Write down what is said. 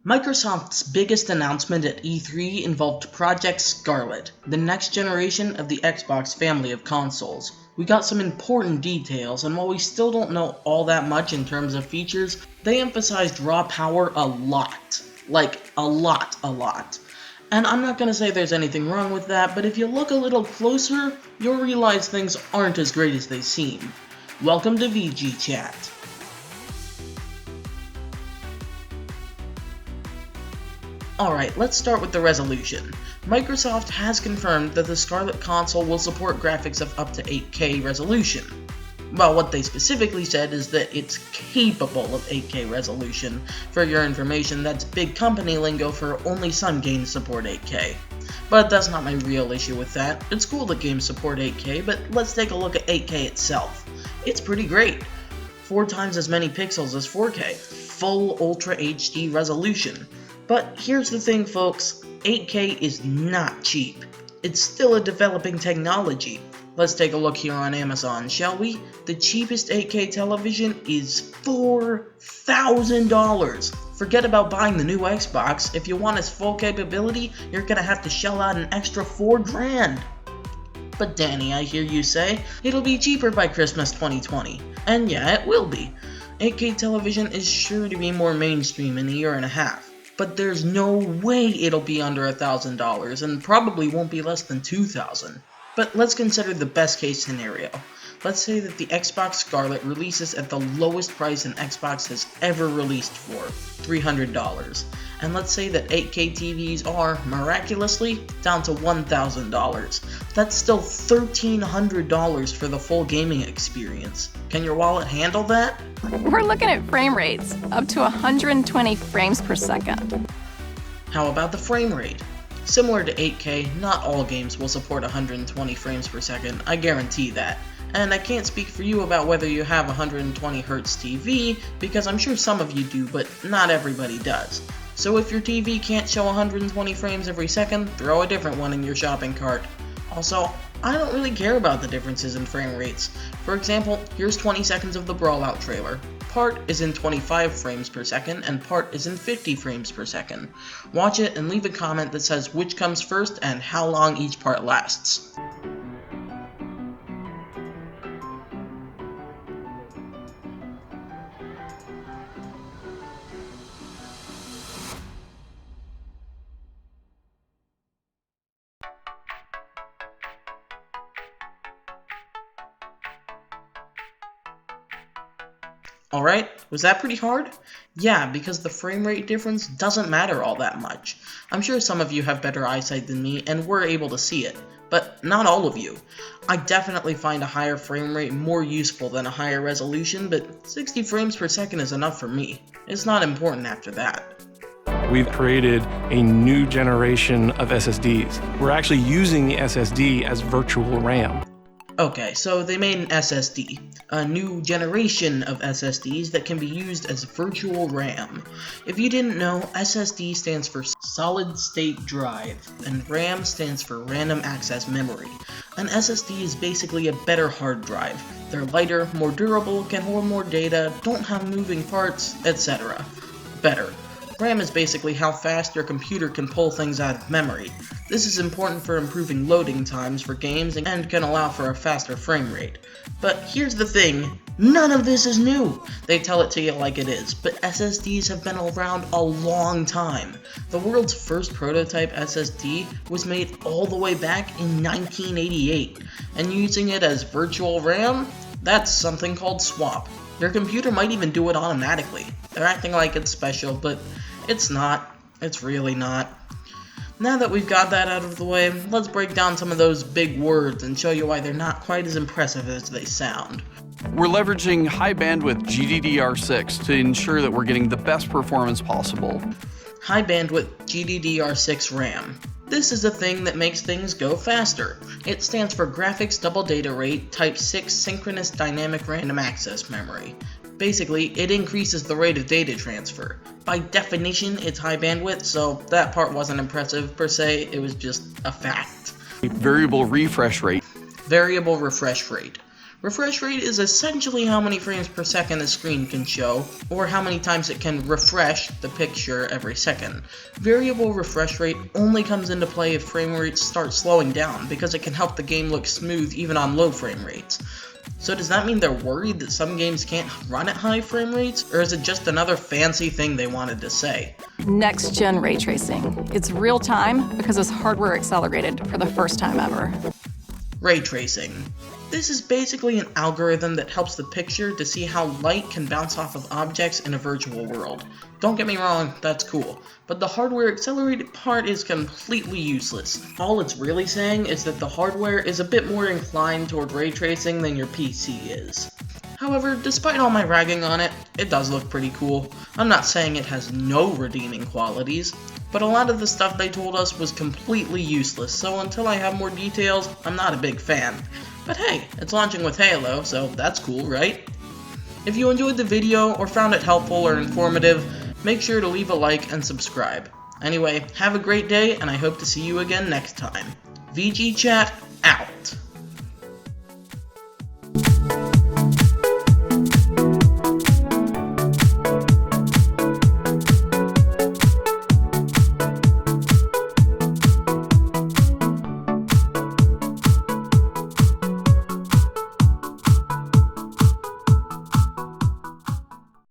Microsoft's biggest announcement at E3 involved Project Scarlett, the next generation of the Xbox family of consoles. We got some important details, and while we still don't know all that much in terms of features, they emphasized raw power a lot. Like, a lot. And I'm not gonna say there's anything wrong with that, but if you look a little closer, you'll realize things aren't as great as they seem. Welcome to VG Chat. Alright, let's start with the resolution. Microsoft has confirmed that the Scarlett console will support graphics of up to 8K resolution. Well, what they specifically said is that it's capable of 8K resolution. For your information, that's big company lingo for only some games support 8K. But that's not my real issue with that. It's cool that games support 8K, but let's take a look at 8K itself. It's pretty great. 4 times as many pixels as 4K. Full Ultra HD resolution. But here's the thing, folks, 8K is not cheap. It's still a developing technology. Let's take a look here on Amazon, shall we? The cheapest 8K television is $4,000. Forget about buying the new Xbox. If you want its full capability, you're gonna have to shell out an extra $4,000. But Danny, I hear you say, it'll be cheaper by Christmas 2020. And yeah, it will be. 8K television is sure to be more mainstream in a year and a half. But there's no way it'll be under $1,000, and probably won't be less than $2,000. But let's consider the best case scenario. Let's say that the Xbox Scarlett releases at the lowest price an Xbox has ever released for, $300. And let's say that 8K TVs are, miraculously, down to $1,000. That's still $1,300 for the full gaming experience. Can your wallet handle that? We're looking at frame rates, up to 120 frames per second. How about the frame rate? Similar to 8K, not all games will support 120 frames per second, I guarantee that. And I can't speak for you about whether you have a 120Hz TV, because I'm sure some of you do, but not everybody does. So if your TV can't show 120 frames every second, throw a different one in your shopping cart. Also, I don't really care about the differences in frame rates. For example, here's 20 seconds of the Brawlout trailer. Part is in 25 frames per second, and part is in 50 frames per second. Watch it and leave a comment that says which comes first and how long each part lasts. Alright, was that pretty hard? Yeah, because the frame rate difference doesn't matter all that much. I'm sure some of you have better eyesight than me and were able to see it, but not all of you. I definitely find a higher frame rate more useful than a higher resolution, but 60 frames per second is enough for me. It's not important after that. We've created a new generation of SSDs. We're actually using the SSD as virtual RAM. Okay, so they made an SSD, a new generation of SSDs that can be used as virtual RAM. If you didn't know, SSD stands for Solid State Drive, and RAM stands for Random Access Memory. An SSD is basically a better hard drive. They're lighter, more durable, can hold more data, don't have moving parts, etc. Better. RAM is basically how fast your computer can pull things out of memory. This is important for improving loading times for games and can allow for a faster frame rate. But here's the thing, none of this is new! They tell it to you like it is, but SSDs have been around a long time. The world's first prototype SSD was made all the way back in 1988, and using it as virtual RAM? That's something called swap. Your computer might even do it automatically. They're acting like it's special, but it's not. It's really not. Now that we've got that out of the way, let's break down some of those big words and show you why they're not quite as impressive as they sound. We're leveraging high bandwidth GDDR6 to ensure that we're getting the best performance possible. High bandwidth GDDR6 RAM. This is a thing that makes things go faster. It stands for Graphics Double Data Rate Type 6 Synchronous Dynamic Random Access Memory. Basically, it increases the rate of data transfer. By definition, it's high bandwidth, so that part wasn't impressive per se, it was just a fact. Variable refresh rate. Variable refresh rate. Refresh rate is essentially how many frames per second a screen can show, or how many times it can refresh the picture every second. Variable refresh rate only comes into play if frame rates start slowing down, because it can help the game look smooth even on low frame rates. So does that mean they're worried that some games can't run at high frame rates, or is it just another fancy thing they wanted to say? Next-gen ray tracing. It's real time because it's hardware accelerated for the first time ever. Ray tracing. This is basically an algorithm that helps the picture to see how light can bounce off of objects in a virtual world. Don't get me wrong, that's cool, but the hardware accelerated part is completely useless. All it's really saying is that the hardware is a bit more inclined toward ray tracing than your PC is. However, despite all my ragging on it, it does look pretty cool. I'm not saying it has no redeeming qualities, but a lot of the stuff they told us was completely useless, so until I have more details, I'm not a big fan. But hey, it's launching with Halo, so that's cool, right? If you enjoyed the video or found it helpful or informative, make sure to leave a like and subscribe. Anyway, have a great day, and I hope to see you again next time. VG Chat, out!